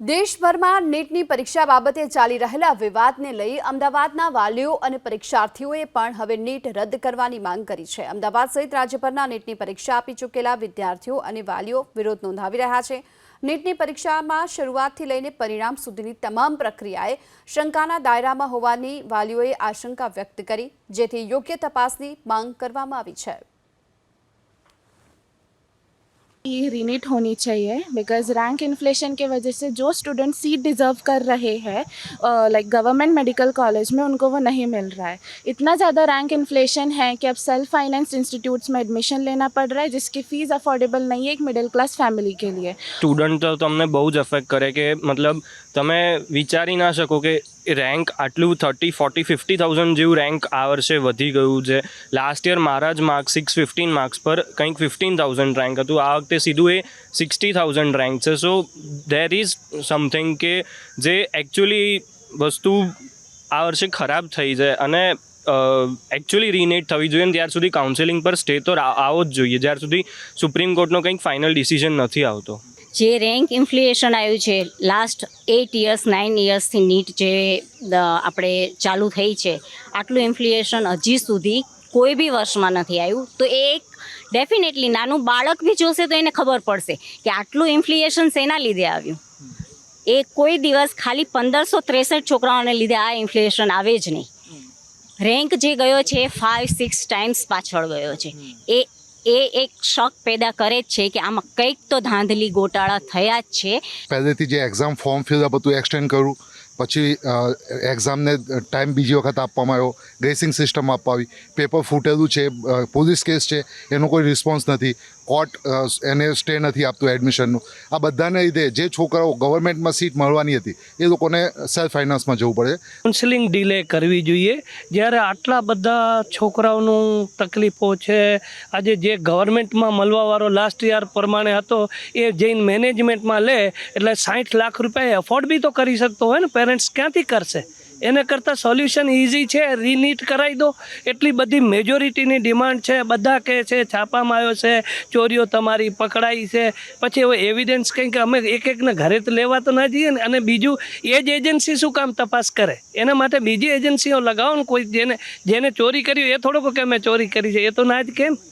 દેશભરમાં નીટની પરીક્ષા બાબતે ચાલી રહેલા વિવાદને લઈ અમદાવાદના વાલીઓ અને પરીક્ષાર્થીઓએ પણ હવે નીટ રદ કરવાની માંગ કરી છે। અમદાવાદ સહિત રાજ્યભરના નીટની પરીક્ષા આપી ચૂકેલા વિદ્યાર્થીઓ અને વાલીઓ વિરોધ નોંધાવી રહ્યા છે। નીટની પરીક્ષામાં શરૂઆતથી લઈને પરિણામ સુધીની તમામ પ્રક્રિયાએ શંકાના દાયરામાં હોવાની વાલીઓએ આશંકા વ્યક્ત કરી, જેથી યોગ્ય તપાસની માંગ કરવામાં આવી છે। रीनीट होनी चाहिए बिकॉज रैंक इन्फ्लेशन के वजह से जो स्टूडेंट सीट डिज़र्व कर रहे हैं लाइक गवर्नमेंट मेडिकल कॉलेज में उनको वो नहीं मिल रहा है। इतना ज़्यादा रैंक इन्फ्लेशन है कि अब सेल्फ फाइनेंस इंस्टीट्यूट्स में एडमिशन लेना पड़ रहा है, जिसकी फ़ीस अफोर्डेबल नहीं है एक मिडिल क्लास फैमिली के लिए। स्टूडेंट तो तमने बहुत ज अफेक्ट करे कि मतलब તમે વિચારી ના શકો કે રેન્ક આટલું 30-40-50,000 જેવું રેન્ક આ વર્ષે વધી ગયું છે। લાસ્ટ યર મારા જ માર્ક્સ 615 માર્ક્સ પર કંઈક 15,000 રેન્ક હતું, આ વખતે સીધું એ 60,000 રેન્ક છે। સો ધેર ઇઝ સમથિંગ કે જે એકચ્યુઅલી વસ્તુ આ વર્ષે ખરાબ થઈ છે અને એકચ્યુઅલી રીનેટ થવી જોઈએ। ત્યાર સુધી કાઉન્સેલિંગ પર સ્ટે તો આવો જ જોઈએ જ્યાર સુધી સુપ્રીમ કોર્ટનો કંઈક ફાઇનલ ડિસિઝન નથી આવતો। જે રેન્ક ઇન્ફ્લેશન આવ્યું છે લાસ્ટ 8 યર્સ 9 યર્સથી નીટ જે આપણે ચાલુ થઈ છે, આટલું ઇન્ફ્લેશન હજી સુધી કોઈ બી વર્ષમાં નથી આવ્યું। તો એ એક ડેફિનેટલી નાનું બાળક બી જોશે તો એને ખબર પડશે કે આટલું ઇન્ફ્લેશન શેના લીધે આવ્યું। એ કોઈ દિવસ ખાલી 1563 છોકરાઓને લીધે આ ઇન્ફ્લેશન આવે જ નહીં। રેન્ક જે ગયો છે 5-6 ટાઈમ્સ પાછળ ગયો છે। એ એક શક પેદા કરે જ છે કે આમાં કંઈક તો ધાંધલી ગોટાળા થયા જ છે। પહેલેથી જે એક્ઝામ ફોર્મ ફિલઅપ હતું એક્સટેન્ડ કરું, પછી એક્ઝામને ટાઈમ બીજી વખત આપવામાં આવ્યો, ગ્રેસિંગ સિસ્ટમ આપવા આવી, પેપર ફૂટેલું છે, પોલીસ કેસ છે, એનો કોઈ રિસ્પોન્સ નથી, કોર્ટ એને સ્ટે નથી આપતું એડમિશનનું। આ બધાને લીધે જે છોકરાઓ ગવર્મેન્ટમાં સીટ મળવાની હતી એ લોકોને સેલ્ફ ફાઇનાન્સમાં જવું પડે। કાઉન્સેલિંગ ડિલે કરવી જોઈએ જ્યારે આટલા બધા છોકરાઓનું તકલીફો છે। આજે જે ગવર્મેન્ટમાં મળવાવાળો લાસ્ટ યર પ્રમાણે હતો એ જઈને મેનેજમેન્ટમાં લે એટલે 60 લાખ રૂપિયા એફોર્ડ બી તો કરી શકતો હોય ને, પેરેન્ટ્સ ક્યાંથી કરશે? એને કરતાં સોલ્યુશન ઇઝી છે, રીનીટ કરાવી દો। એટલી બધી મેજોરિટીની ડિમાન્ડ છે, બધા કહે છે છાપામાં આવ્યો છે, ચોરીઓ તમારી પકડાઈ છે, પછી હવે એવિડન્સ કંઈક અમે એકને ઘરે તો લેવા તો ના જઈએ ને। અને બીજું એ જ એજન્સી શું કામ તપાસ કરે? એના માટે બીજી એજન્સીઓ લગાવો ને, કોઈ જેને ચોરી કરી એ થોડોક કે મેં ચોરી કરી છે, એ તો ના જ કેમ।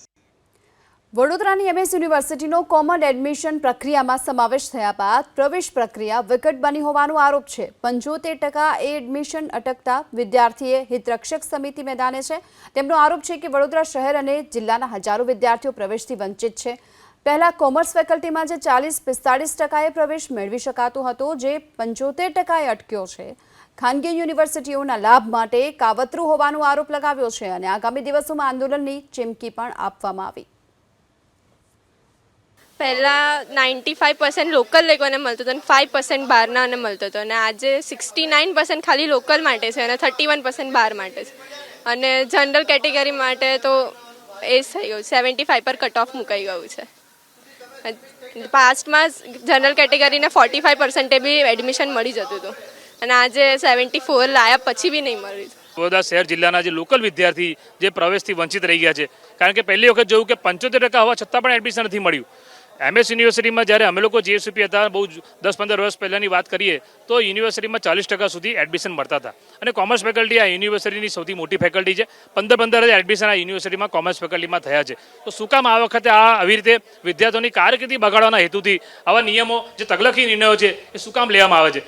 વડોદરાની MS યુનિવર્સિટીનો કોમન એડમિશન પ્રક્રિયામાં સમાવેશ થયા બાદ પ્રવેશ પ્રક્રિયા વિકટ બની હોવાનો આરોપ છે। 75% એ એડમિશન અટકતા વિદ્યાર્થીએ હિતરક્ષક સમિતિ મેદાને છે। તેમનો આરોપ છે કે વડોદરા શહેર અને જિલ્લાના હજારો વિદ્યાર્થીઓ પ્રવેશથી વંચિત છે। પહેલા કોમર્સ ફેકલ્ટીમાં જે 40-45% પ્રવેશ મેળવી શકાતો હતો, જે 75% અટક્યો છે। ખાનગી યુનિવર્સિટીઓના લાભ માટે કાવતરું હોવાનો આરોપ લગાવ્યો છે અને આગામી દિવસોમાં આંદોલનની ચીમકી પણ આપવામાં આવી। પહેલાં 95% લોકલ લોકોને મળતો હતો અને 5% બહારનાને મળતો હતો, અને આજે 69% ખાલી લોકલ માટે છે અને 31% બહાર માટે છે। અને જનરલ કેટેગરી માટે તો એ થઈ ગયું, 75 પર કટ ઓફ મુકાઈ ગયું છે। પાસ્ટમાં જનરલ કેટેગરીને 45% બી એડમિશન મળી જતું હતું અને આજે 74 લાયા પછી બી નહીં મળ્યું। વડોદરા શહેર જિલ્લાના જે લોકલ વિદ્યાર્થી જે પ્રવેશથી વંચિત રહી ગયા છે, કારણ કે પહેલી વખત જોયું કે 75% હોવા છતાં પણ એડમિશન નથી મળ્યું। MS યુનિવર્સિટીમાં જ્યારે અમે લોકો JSUP હતા, બહુ 10-15 વર્ષ પહેલાંની વાત કરીએ તો યુનિવર્સિટીમાં 40% સુધી એડમિશન મળતા હતા અને કોમર્સ ફેકલ્ટી આ યુનિવર્સિટીની સૌથી મોટી ફેકલ્ટી છે। 15 એડમિશન આ યુનિવર્સિટીમાં કોમર્સ ફેકલ્ટીમાં થયા છે। તો શું કામ આ વખતે આ આવી રીતે વિદ્યાર્થીઓની કારકિર્દી બગાડવાના હેતુથી આવા નિયમો જે તકલકી નિર્ણયો છે એ શું કામ લેવામાં આવે છે?